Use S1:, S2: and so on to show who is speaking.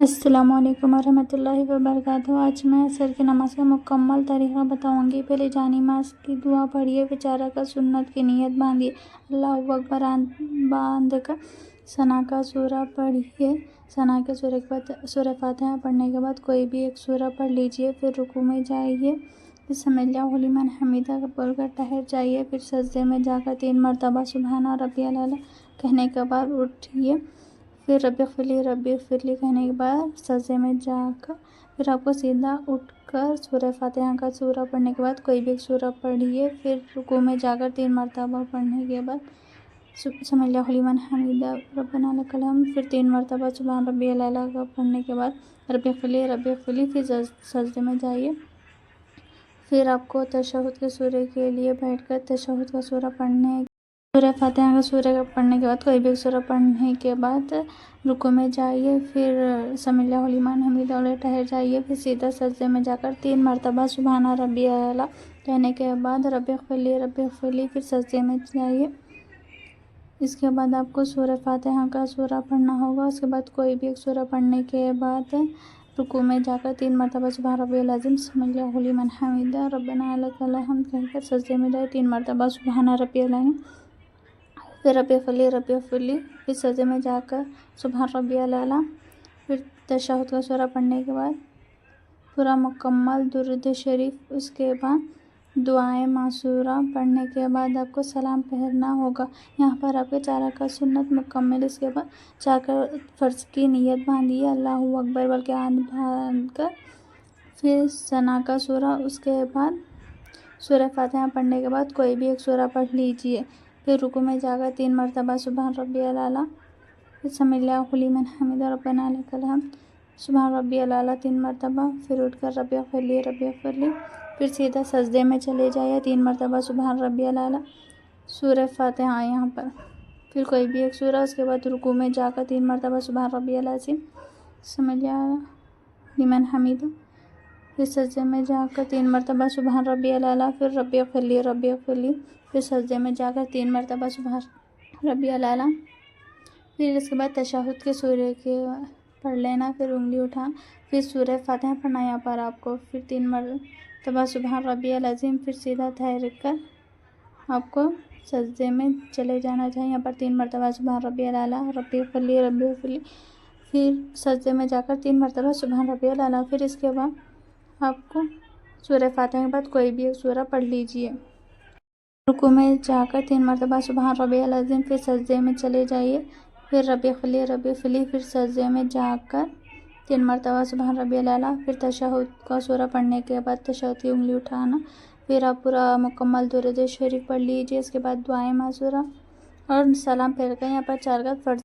S1: السلام علیکم ورحمۃ اللہ وبرکاتہ۔ آج میں عصر کی نماز کا مکمل طریقہ بتاؤں گی۔ پہلے جانماز کی دعا پڑھیے، پھر چار رکعت سنت کی نیت باندھیے، اللہ اکبر باندھ کر ثنا کا سورہ پڑھیے۔ ثنا کے سورہ کے بعد سورہ فاتحہ پڑھنے کے بعد کوئی بھی ایک سورہ پڑھ لیجیے، پھر رکوع میں جائیے، پھر سمع اللہ لمن حمیدہ بول کر ٹھہر جائیے، پھر سجدے میں جا کر 3 مرتبہ سبحان ربی الاعلیٰ کہنے کے بعد اٹھیے، پھر رب اغفر لی رب اغفر لی کہنے کے بعد سجدے میں جا کر پھر آپ کو سیدھا اٹھ کر سورہ فاتحہ کا سورہ پڑھنے کے بعد کوئی بھی ایک سورہ پڑھیے، پھر رکوع میں جا کر 3 مرتبہ پڑھنے کے بعد سمع اللہ لمن حمیدہ ربنا لک الحمد، پھر 3 مرتبہ سبحان ربی الاعلیٰ کا پڑھنے کے بعد رب اغفر لی پھر سجدے میں جائیے۔ پھر آپ کو تشہد کے سورے کے لیے بیٹھ کر تشہد کا سورہ سورہ فاتحہ کا سورہ پڑھنے کے بعد کوئی بھی سورہ پڑھنے کے بعد رکوع میں جائیے، پھر سمع اللہ لمن حمیدہ اور ٹھہر جائیے، پھر سیدھا سجدے میں جا کر 3 مرتبہ سبحان ربی الاعلیٰ کہنے کے بعد رب اغفر لی پھر سجدے میں جائیے۔ اس کے بعد آپ کو سورہ فاتحہ کا سورہ پڑھنا ہوگا۔ اس کے بعد کوئی بھی ایک سورہ پڑھنے کے بعد رکوع میں جا کر 3 مرتبہ سبحان ربی العظیم سمع اللہ لمن حمیدہ ربنا لک الحمد کہہ کر سجدے میں جائے، 3 مرتبہ سبحان ربی العظیم، پھر رب اغفر لی پھر سجدے میں جا کر سبحان ربی الاعلیٰ، پھر تشہد کا سورہ پڑھنے کے بعد پورا مکمل درود شریف، اس کے بعد دعائیں معصورہ پڑھنے کے بعد آپ کو سلام پھیرنا ہوگا۔ یہاں پر آپ کے 4 رکعت سنت مکمل، اس کے بعد 4 رکعت فرض کی نیت باندھیے، اللہ اکبر بول کے ہاتھ باندھ کر پھر ثنا کا سورہ، اس کے بعد سورہ فاتحہ پڑھنے کے بعد کوئی بھی ایک سورہ پڑھ لیجیے، پھر رکوع میں جا کر 3 مرتبہ سبحان ربی الاعلیٰ، پھر سمع اللہ لمن حمیدہ ربنا لک الحمد سبحان ربی الاعلیٰ 3 مرتبہ، پھر اٹھ کر رب اغفر لی پھر سیدھا سجدے میں چلے جائے، 3 مرتبہ سبحان ربی الاعلیٰ سورہ فاتحہ یہاں پر، پھر کوئی بھی ایک سورہ، اس کے بعد رکوع میں جا کر 3 مرتبہ سبحان ربی العظیم سمع اللہ لمن حمیدہ، پھر سجدے میں جا کر 3 مرتبہ سبحان ربی الاعلیٰ، پھر رب اغفر لی پھر سجدے میں جا کر 3 مرتبہ سبحان ربی الاعلیٰ، پھر اس کے بعد تشہد کے سورے کے پڑھ لینا، پھر انگلی اٹھا پھر سورہ فاتحہ پڑھنا یہاں پر آپ کو، پھر 3 مرتبہ سبحان ربی العظیم، پھر سیدھا ٹھہر کر آپ کو سجدے میں چلے جانا چاہیے، یہاں پر 3 مرتبہ سبحان ربی الاعلیٰ رب اغفر لی پھر سجدے میں جا کر 3 مرتبہ سبحان ربی الاعلیٰ، پھر اس کے بعد آپ کو سورہ فاتحہ کے بعد کوئی بھی ایک سورہ پڑھ لیجیے، رکوع میں جا کر 3 مرتبہ سبحان ربی العظیم، پھر سجدے میں چلے جائیے، پھر رب اغفر لی پھر سجدے میں جا کر 3 مرتبہ سبحان ربی الاعلیٰ، پھر تشہد کا سورہ پڑھنے کے بعد تشہد کی انگلی اٹھانا، پھر آپ پورا مکمل درود شریف پڑھ لیجیے، اس کے بعد دعائیں معصورہ اور سلام پھیر کر یہاں پر 4 رکعت فرض